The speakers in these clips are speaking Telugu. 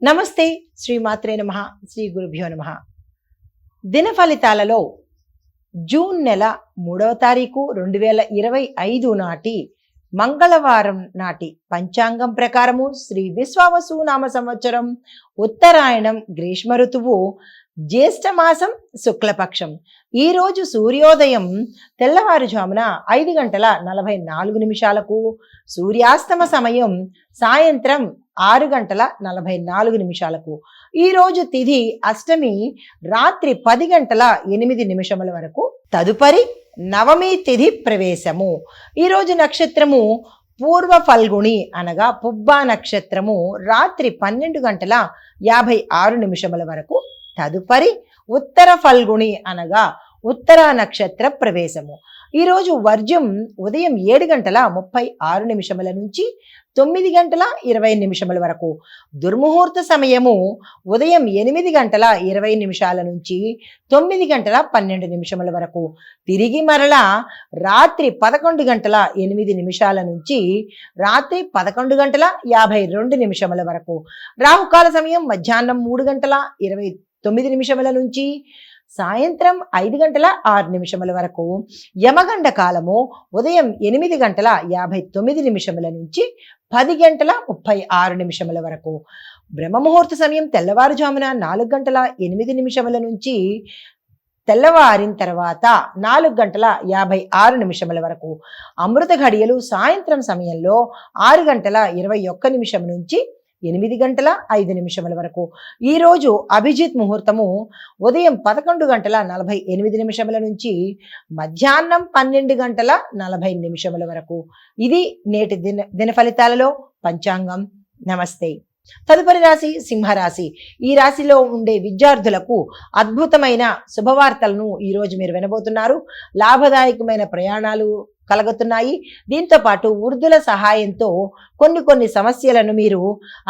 నమస్తే. శ్రీమాత్రే నమః. శ్రీ గురుభ్యో నమః. దిన ఫలితాలలో జూన్ నెల 3వ తారీఖు 2025 నాటి మంగళవారం నాటి పంచాంగం ప్రకారము శ్రీ విశ్వావసు నామ సంవత్సరం ఉత్తరాయణం గ్రీష్మ ఋతువు జ్యేష్ఠ మాసం శుక్లపక్షం. ఈరోజు సూర్యోదయం తెల్లవారుజామున 5:44 సూర్యాస్తమ సమయం సాయంత్రం 6:44. ఈరోజు తిథి అష్టమి రాత్రి 10:08 వరకు. తదుపరి నవమి తిథి ప్రవేశము. ఈరోజు నక్షత్రము పూర్వ ఫల్గుణి అనగా పుబ్బా నక్షత్రము రాత్రి 12:56 వరకు. తదుపరి ఉత్తర ఫల్గుణి అనగా ఉత్తర నక్షత్ర ప్రవేశము. ఈరోజు వర్జ్యం ఉదయం 7:36 నుంచి 9:20 వరకు. దుర్ముహూర్త సమయము ఉదయం 8:20 నుంచి 9:12 వరకు. తిరిగి మరలా రాత్రి 11:08 నుంచి రాత్రి 11:52 వరకు. రాహుకాల సమయం మధ్యాహ్నం 3:29 నుంచి సాయంత్రం 5:06 వరకు. యమగండ కాలము ఉదయం 8:59 నుంచి 10:36 వరకు. బ్రహ్మముహూర్త సమయం తెల్లవారుజామున 4:08 నుంచి తెల్లవారిన తర్వాత 4:56 వరకు. అమృత ఘడియలు సాయంత్రం సమయంలో 6:21 నుంచి 8:05 వరకు. ఈరోజు అభిజిత్ ముహూర్తము ఉదయం 11:48 నుంచి మధ్యాహ్నం 12:40 వరకు. ఇది నేటి దిన ఫలితాలలో పంచాంగం. నమస్తే. తదుపరి రాశి సింహరాశి. ఈ రాశిలో ఉండే విద్యార్థులకు అద్భుతమైన శుభవార్తలను ఈరోజు మీరు వినబోతున్నారు. లాభదాయకమైన ప్రయాణాలు కలుగుతున్నాయి. దీంతో పాటు వృద్ధుల సహాయంతో కొన్ని సమస్యలను మీరు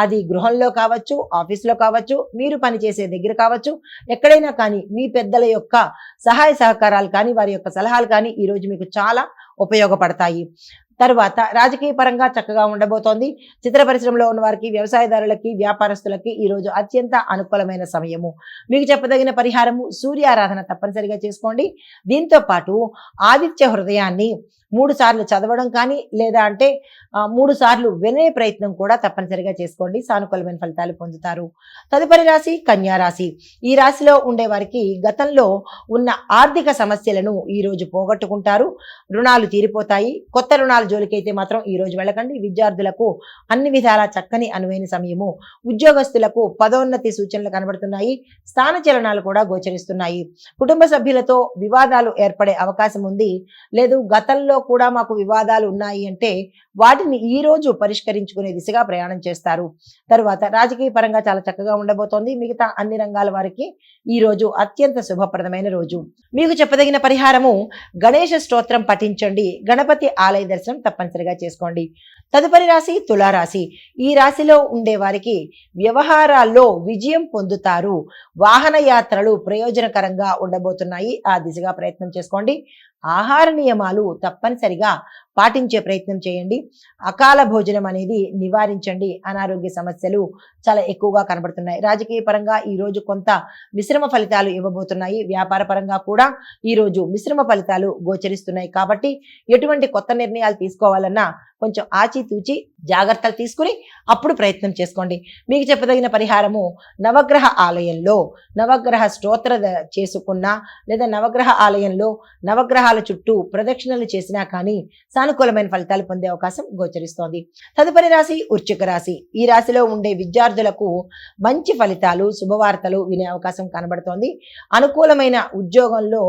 అది గృహంలో కావచ్చు, ఆఫీసులో కావచ్చు, మీరు పనిచేసే దగ్గర కావచ్చు, ఎక్కడైనా కానీ మీ పెద్దల యొక్క సహాయ సహకారాలు కానీ వారి యొక్క సలహాలు కానీ ఈరోజు మీకు చాలా ఉపయోగపడతాయి. తర్వాత రాజకీయ పరంగా చక్కగా ఉండబోతోంది. చిత్ర పరిశ్రమలో ఉన్న వారికి, వ్యవసాయదారులకి, వ్యాపారస్తులకి ఈరోజు అత్యంత అనుకూలమైన సమయము. మీకు చెప్పదగిన పరిహారము సూర్యారాధన తప్పనిసరిగా చేసుకోండి. దీంతో పాటు ఆదిత్య హృదయాన్ని 3 సార్లు చదవడం కానీ లేదా అంటే 3 సార్లు వినే ప్రయత్నం కూడా తప్పనిసరిగా చేసుకోండి. సానుకూలమైన ఫలితాలు పొందుతారు. తదుపరి రాశి కన్యా రాశి. ఈ రాశిలో ఉండే వారికి గతంలో ఉన్న ఆర్థిక సమస్యలను ఈరోజు పోగొట్టుకుంటారు. రుణాలు తీరిపోతాయి. కొత్త రుణాల జోలికైతే మాత్రం ఈరోజు వెళ్ళకండి. విద్యార్థులకు అన్ని విధాలా చక్కని అనువైన సమయము. ఉద్యోగస్తులకు పదోన్నతి సూచనలు కనబడుతున్నాయి. స్థానచలనాలు కూడా గోచరిస్తున్నాయి. కుటుంబ సభ్యులతో వివాదాలు ఏర్పడే అవకాశం ఉంది. లేదు గతంలో కూడా మాకు వివాదాలు ఉన్నాయి అంటే వాటిని ఈ రోజు పరిష్కరించుకునే దిశగా ప్రయాణం చేస్తారు. తరువాత రాజకీయ పరంగా చాలా చక్కగా ఉండబోతోంది. మిగతా అన్ని రంగాల వారికి ఈ రోజు అత్యంత శుభప్రదమైన రోజు. మీకు చెప్పదగిన పరిహారము గణేష స్తోత్రం పఠించండి. గణపతి ఆలయ దర్శనం తప్పనిసరిగా చేసుకోండి. తదుపరి రాశి తులారాశి. ఈ రాశిలో ఉండే వారికి వ్యవహారాల్లో విజయం పొందుతారు. వాహన యాత్రలు ప్రయోజనకరంగా ఉండబోతున్నాయి. ఆ దిశగా ప్రయత్నం చేసుకోండి. ఆహార నియమాలు తప్పనిసరిగా పాటించే ప్రయత్నం చేయండి. అకాల భోజనం అనేది నివారించండి. అనారోగ్య సమస్యలు చాలా ఎక్కువగా కనబడుతున్నాయి. రాజకీయ పరంగా ఈరోజు కొంత మిశ్రమ ఫలితాలు ఇవ్వబోతున్నాయి. వ్యాపార పరంగా కూడా ఈరోజు మిశ్రమ ఫలితాలు గోచరిస్తున్నాయి. కాబట్టి ఎటువంటి కొత్త నిర్ణయాలు తీసుకోవాలన్నా కొంచెం ఆచితూచి జాగ్రత్తలు తీసుకుని అప్పుడు ప్రయత్నం చేసుకోండి. మీకు చెప్పదగిన పరిహారము నవగ్రహ ఆలయంలో నవగ్రహ స్తోత్ర చేసుకున్నా లేదా నవగ్రహ ఆలయంలో నవగ్రహాల చుట్టూ ప్రదక్షిణలు చేసినా కానీ సానుకూలమైన ఫలితాలు పొందే అవకాశం గోచరిస్తోంది. తదుపరి రాశి వృశ్చిక రాశి. ఈ రాశిలో ఉండే విద్యార్థులకు మంచి ఫలితాలు శుభవార్తలు వినే అవకాశం కనబడుతోంది. అనుకూలమైన ఉద్యోగంలో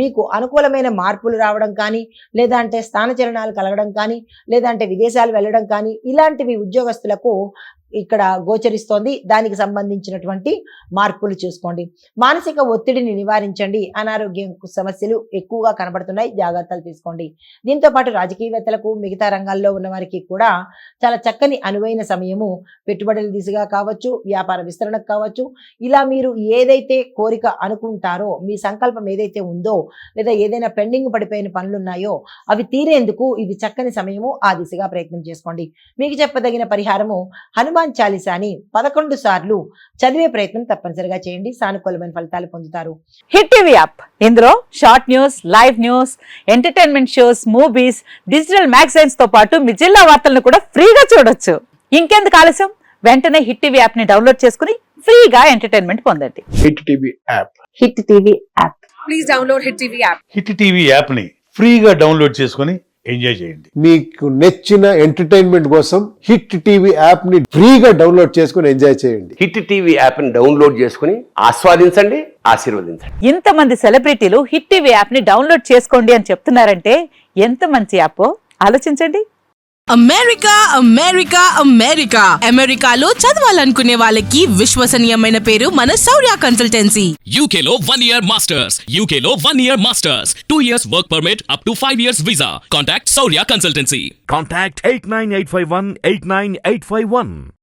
మీకు అనుకూలమైన మార్పులు రావడం కానీ లేదా అంటే స్థానచలనాలు కలగడం కానీ లేదా అంటే విదేశాలు వెళ్ళడం కానీ ఇలాంటివి ఉద్యోగస్తులకు ఇక్కడ గోచరిస్తోంది. దానికి సంబంధించినటువంటి మార్పులు చూసుకోండి. మానసిక ఒత్తిడిని నివారించండి. అనారోగ్య సమస్యలు ఎక్కువగా కనబడుతున్నాయి. జాగ్రత్తలు తీసుకోండి. దీంతో పాటు రాజకీయవేత్తలకు మిగతా రంగాల్లో ఉన్న వారికి కూడా చాలా చక్కని అనువైన సమయము. పెట్టుబడుల దిశగా కావచ్చు, వ్యాపార విస్తరణకు కావచ్చు, ఇలా మీరు ఏదైతే కోరిక అనుకుంటారో మీ సంకల్పం ఏదైతే ఉందో లేదా ఏదైనా పెండింగ్ పడిపోయిన పనులు ఉన్నాయో అవి తీరేందుకు ఇది చక్కని సమయము. ఆ దిశగా ప్రయత్నం చేసుకోండి. మీకు చెప్పదగిన పరిహారము హనుమాన్ హనుమాన్ చాలీసాని 11 సార్లు చదివే ప్రయత్నం తప్పనిసరిగా చేయండి. సానుకూలమైన ఫలితాలు పొందుతారు. హిట్ టీవీ యాప్, ఇందులో short news, live news, entertainment shows, movies, digital magazines తో పాటు మీ జిల్లా వార్తలను కూడా ఫ్రీగా చూడొచ్చు. ఇంకెందుకు ఆలస్యం, వెంటనే హిట్ టీవీ యాప్ ని డౌన్లోడ్ చేసుకుని ఫ్రీగా ఎంటర్టైన్మెంట్ పొందండి. Hit TV app. Hit TV app. Please download Hit TV app. Hit TV యాప్ని ఫ్రీగా డౌన్లోడ్ చేసుకొని ఎంజాయ్ చేయండి. మీకు నచ్చిన ఎంటర్టైన్మెంట్ కోసం హిట్ టీవీ యాప్ ని ఫ్రీగా డౌన్లోడ్ చేసుకుని ఎంజాయ్ చేయండి. హిట్ టీవీ యాప్ని డౌన్లోడ్ చేసుకుని ఆస్వాదించండి, ఆశీర్వదించండి. ఇంతమంది సెలబ్రిటీలు హిట్ టీవీ యాప్ ని డౌన్లోడ్ చేసుకోండి అని చెప్తున్నారంటే ఎంత మంచి యాప్ ఆలోచించండి. అమెరికా అమెరికా అమెరికా అమెరికాలో చదవాలనుకునే వాళ్ళకి విశ్వసనీయమైన పేరు మన శౌర్య కన్సల్టెన్సీ. UK లో 1 year masters. UK లో 1 year masters. 2 years work permit up to 5 years visa. Contact Saurya Consultancy. Contact 89851 89851.